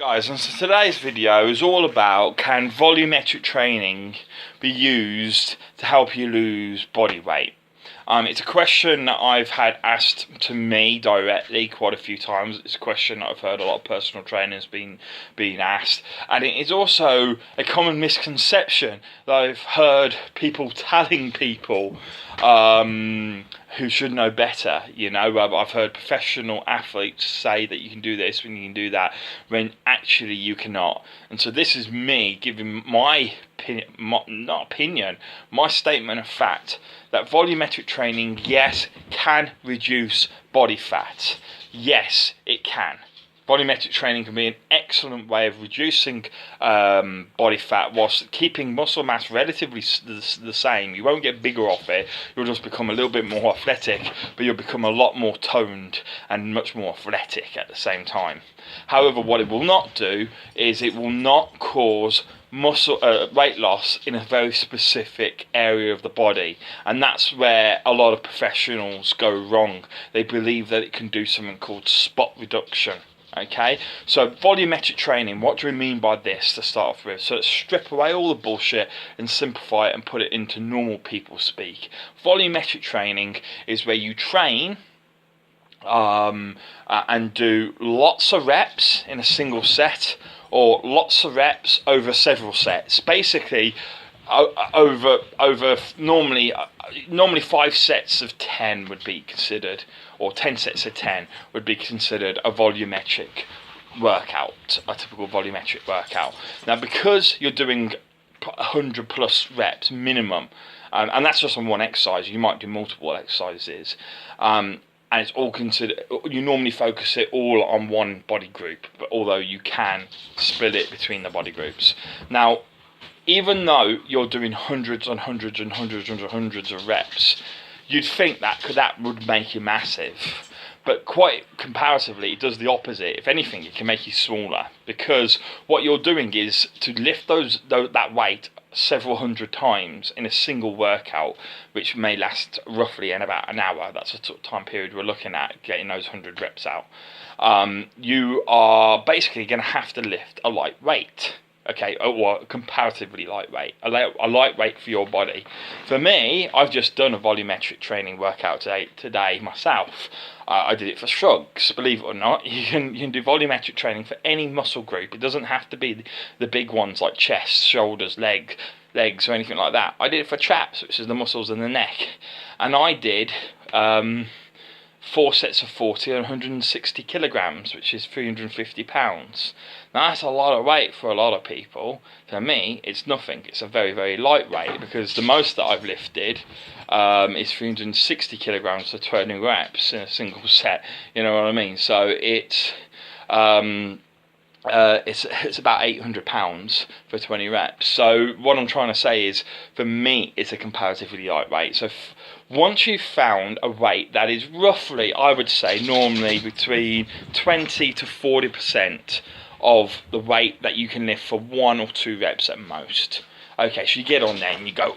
Guys, and so today's video is all about, can volumetric training be used to help you lose body weight? It's a question that I've had asked to me directly quite a few times. It's a question that I've heard a lot of personal trainers being asked, and it is also a common misconception that I've heard people telling people who should know better. You know, I've heard professional athletes say that you can do this when you can do that, when actually you cannot. And so this is me giving my my statement of fact that volumetric training, yes, can reduce body fat. Yes, it can. Volumetric training can be an excellent way of reducing body fat whilst keeping muscle mass relatively the same. You won't get bigger off it, you'll just become a little bit more athletic, but you'll become a lot more toned and much more athletic at the same time. However, what it will not do is it will not cause muscle weight loss in a very specific area of the body, and that's where a lot of professionals go wrong. They believe that it can do something called spot reduction. Okay, so volumetric training, what do we mean by this to start off with? So let's strip away all the bullshit and simplify it and put it into normal people speak. Volumetric training is where you train and do lots of reps in a single set, or lots of reps over several sets. Basically, over normally 5 sets of 10 would be considered, or 10 sets of 10 would be considered a volumetric workout, a typical volumetric workout. Now, because you're doing 100 plus reps minimum, and that's just on one exercise, you might do multiple exercises, and it's all considered, you normally focus it all on one body group, but although you can split it between the body groups. Now, even though you're doing hundreds and hundreds and hundreds and hundreds of reps, you'd think that would make you massive. But quite comparatively, it does the opposite. If anything, it can make you smaller, because what you're doing is to lift that weight several hundred times in a single workout, which may last roughly in about an hour. That's the sort of time period we're looking at getting those 100 reps out. You are basically going to have to lift a light weight. Okay, or comparatively lightweight, a lightweight for your body. For me, I've just done a volumetric training workout today myself. I did it for shrugs. Believe it or not, you can do volumetric training for any muscle group. It doesn't have to be the big ones like chest, shoulders, legs, or anything like that. I did it for traps, which is the muscles in the neck, and I did 4 sets of 40 and 160 kilograms, which is 350 pounds. Now, that's a lot of weight for a lot of people. For me, it's nothing. It's a very, very light weight, because the most that I've lifted is 360 kilograms for 20 reps in a single set. You know what I mean? So it's about 800 pounds for 20 reps. So what I'm trying to say is, for me, it's a comparatively light weight. So once you've found a weight that is roughly, I would say, normally between 20 to 40% of the weight that you can lift for 1 or 2 reps at most. Okay, so you get on there and you go,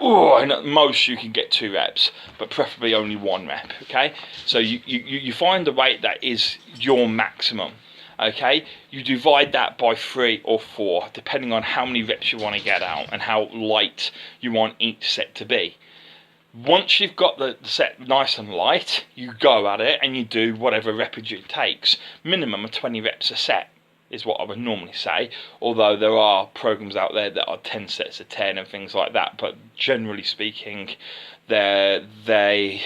and at most you can get 2 reps, but preferably only 1 rep. Okay, so you find the weight that is your maximum. Okay, you divide that by 3 or 4, depending on how many reps you want to get out and how light you want each set to be. Once you've got the set nice and light, you go at it and you do whatever repage it takes. Minimum of 20 reps a set is what I would normally say, although there are programs out there that are 10 sets of 10 and things like that, but generally speaking, they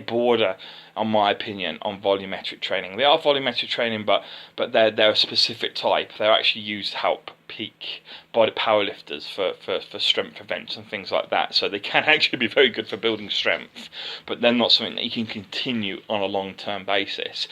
border, in my opinion, on volumetric training. They are volumetric training, but they're a specific type. They're actually used to help peak body powerlifters for strength events and things like that. So they can actually be very good for building strength, but they're not something that you can continue on a long-term basis.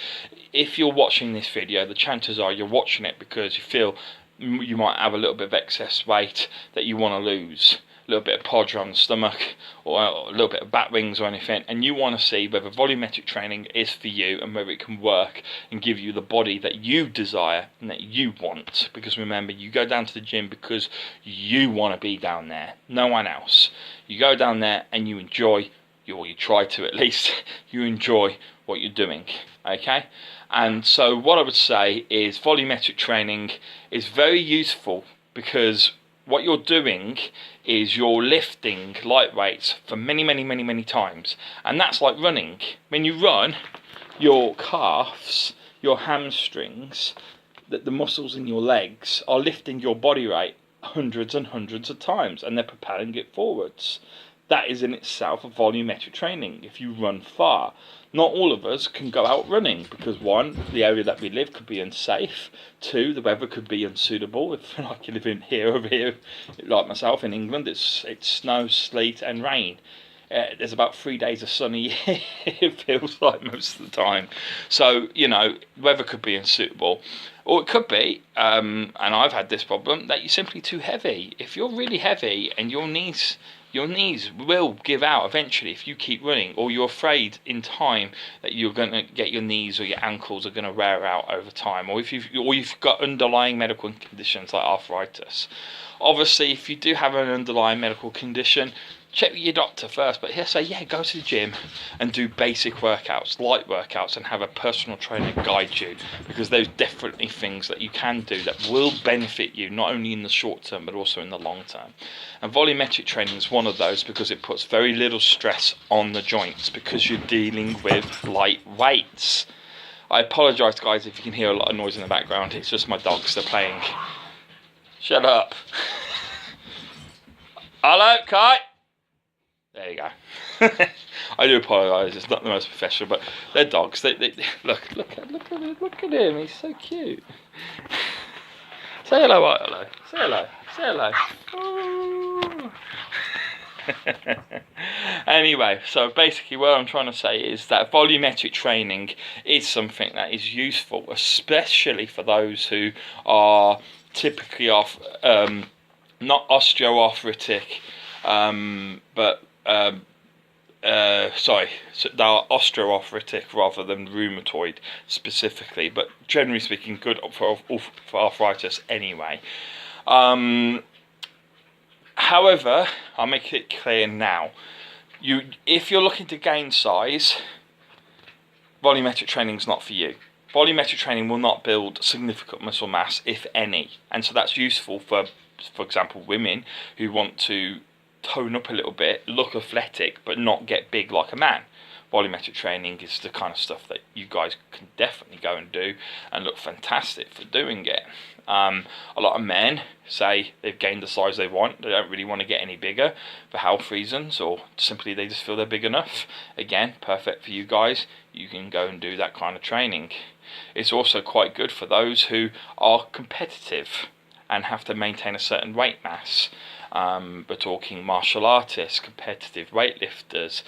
If you're watching this video, the chances are you're watching it because you feel you might have a little bit of excess weight that you want to lose, a little bit of podge on the stomach, or a little bit of bat wings or anything, and you want to see whether volumetric training is for you and whether it can work and give you the body that you desire and that you want. Because remember, you go down to the gym because you want to be down there, no one else. You go down there and you enjoy you try to at least, you enjoy what you're doing, okay? And so what I would say is volumetric training is very useful, because what you're doing is you're lifting light weights for many times, and that's like running. When you run, your calves, your hamstrings, the muscles in your legs are lifting your body weight hundreds and hundreds of times, and they're propelling it forwards. That is in itself a volumetric training. If you run far, not all of us can go out running, because one, the area that we live could be unsafe. Two, the weather could be unsuitable. If like you live in over here, like myself in England, it's snow, sleet, and rain. There's about 3 days of sun a year, it feels like, most of the time. So, you know, weather could be unsuitable. Or it could be, and I've had this problem, that you're simply too heavy. If you're really heavy and your knees will give out eventually if you keep running, or you're afraid in time that you're going to get your knees or your ankles are going to wear out over time, or if you've got underlying medical conditions like arthritis. Obviously, if you do have an underlying medical condition, check with your doctor first, but he'll say, yeah, go to the gym and do basic workouts, light workouts, and have a personal trainer guide you, because there's definitely things that you can do that will benefit you, not only in the short term, but also in the long term. And volumetric training is one of those, because it puts very little stress on the joints, because you're dealing with light weights. I apologise, guys, if you can hear a lot of noise in the background. It's just my dogs, they're playing. Shut up. Hello, Kai. There you go. I do apologise. It's not the most professional, but they're dogs. They look at him. He's so cute. Say hello, hello. Say hello. Say hello. Oh. Anyway, so basically what I'm trying to say is that volumetric training is something that is useful, especially for those who are typically not osteoarthritic, but so they are osteoarthritic rather than rheumatoid specifically, but generally speaking, good for arthritis anyway. However, I'll make it clear now. If you're looking to gain size, volumetric training is not for you. Volumetric training will not build significant muscle mass, if any, and so that's useful for example, women who want to tone up a little bit, look athletic, but not get big like a man. Volumetric training is the kind of stuff that you guys can definitely go and do and look fantastic for doing it. A lot of men say they've gained the size they want. They don't really want to get any bigger for health reasons, or simply they just feel they're big enough. Again, perfect for you guys. You can go and do that kind of training. It's also quite good for those who are competitive and have to maintain a certain weight mass. We're talking martial artists, competitive weightlifters,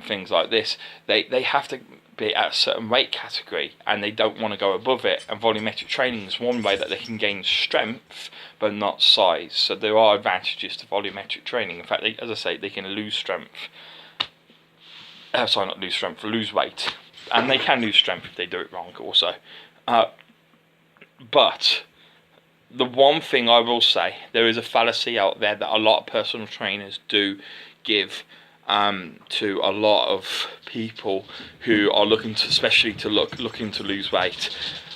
things like this. They have to be at a certain weight category and they don't want to go above it, and volumetric training is one way that they can gain strength but not size. So there are advantages to volumetric training. In fact, as I say, they can lose strength. Lose weight, and they can lose strength if they do it wrong also. But the one thing I will say, there is a fallacy out there that a lot of personal trainers do give to a lot of people who are looking to lose weight,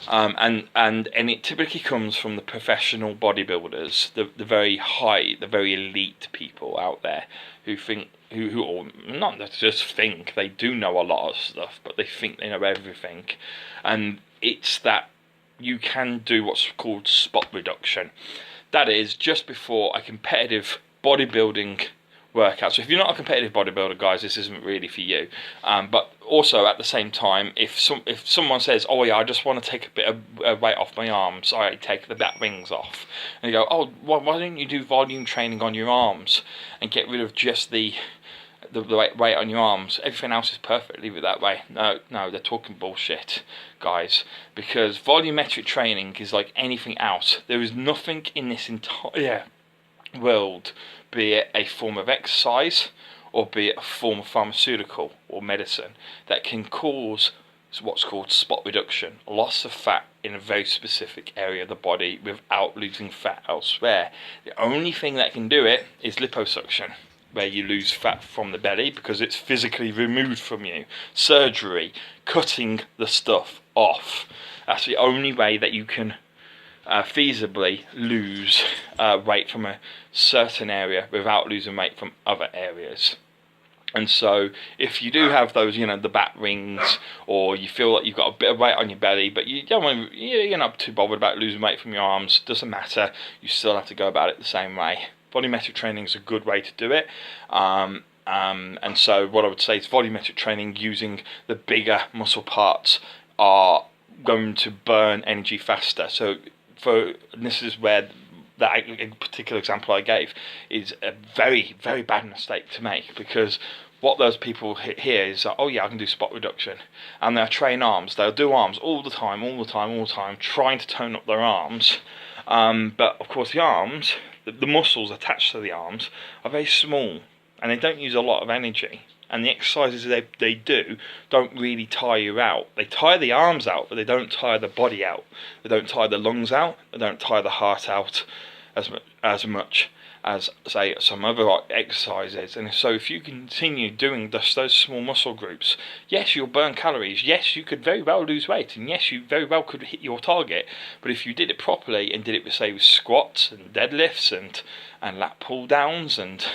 and it typically comes from the professional bodybuilders, the very elite people out there who think who not just think, they do know a lot of stuff, but they think they know everything, and it's that you can do what's called spot reduction. That is just before a competitive bodybuilding workout. So if you're not a competitive bodybuilder, guys, this isn't really for you. But also at the same time, if someone says, oh yeah, I just want to take a bit of weight off my arms, I take the bat wings off, and you go, oh, why don't you do volume training on your arms and get rid of just the weight on your arms? Everything else is perfect, leave it that way. No, they're talking bullshit, guys, because volumetric training is like anything else. There is nothing in this entire world, be it a form of exercise or be it a form of pharmaceutical or medicine, that can cause what's called spot reduction, loss of fat in a very specific area of the body without losing fat elsewhere. The only thing that can do it is liposuction. where you lose fat from the belly, because it's physically removed from you. Surgery, cutting the stuff off. That's the only way that you can feasibly lose weight from a certain area without losing weight from other areas. And so if you do have those, the bat rings, or you feel like you've got a bit of weight on your belly, but you don't want to, you're not too bothered about losing weight from your arms, doesn't matter, you still have to go about it the same way. Volumetric training is a good way to do it. And so what I would say is volumetric training using the bigger muscle parts are going to burn energy faster. So this is where that particular example I gave is a very, very bad mistake to make, because what those people hear is, oh yeah, I can do spot reduction, and they'll train arms, they'll do arms all the time, trying to tone up their arms, but of course the arms, the muscles attached to the arms are very small, and they don't use a lot of energy, and the exercises they do don't really tire you out. They tire the arms out, but they don't tire the body out. They don't tire the lungs out, they don't tire the heart out as much as, say, some other exercises. And so if you continue doing those small muscle groups, yes, you'll burn calories, yes, you could very well lose weight, and yes, you very well could hit your target. But if you did it properly and did it with, say, with squats and deadlifts and lat pull downs and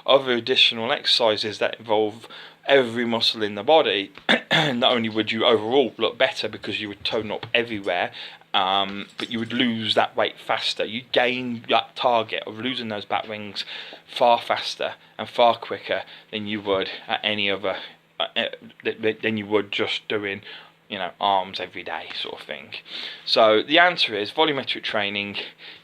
other additional exercises that involve every muscle in the body, not only would you overall look better because you would tone up everywhere, but you would lose that weight faster. You gain that target of losing those bat rings far faster and far quicker than you would at any other, than you would just doing, arms every day sort of thing. So the answer is volumetric training,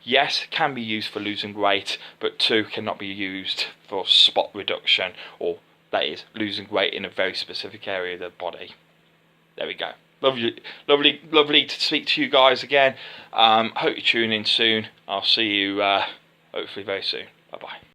yes, can be used for losing weight, but cannot be used for spot reduction, or that is losing weight in a very specific area of the body. There we go. Lovely to speak to you guys again. Hope you tune in soon. I'll see you hopefully very soon.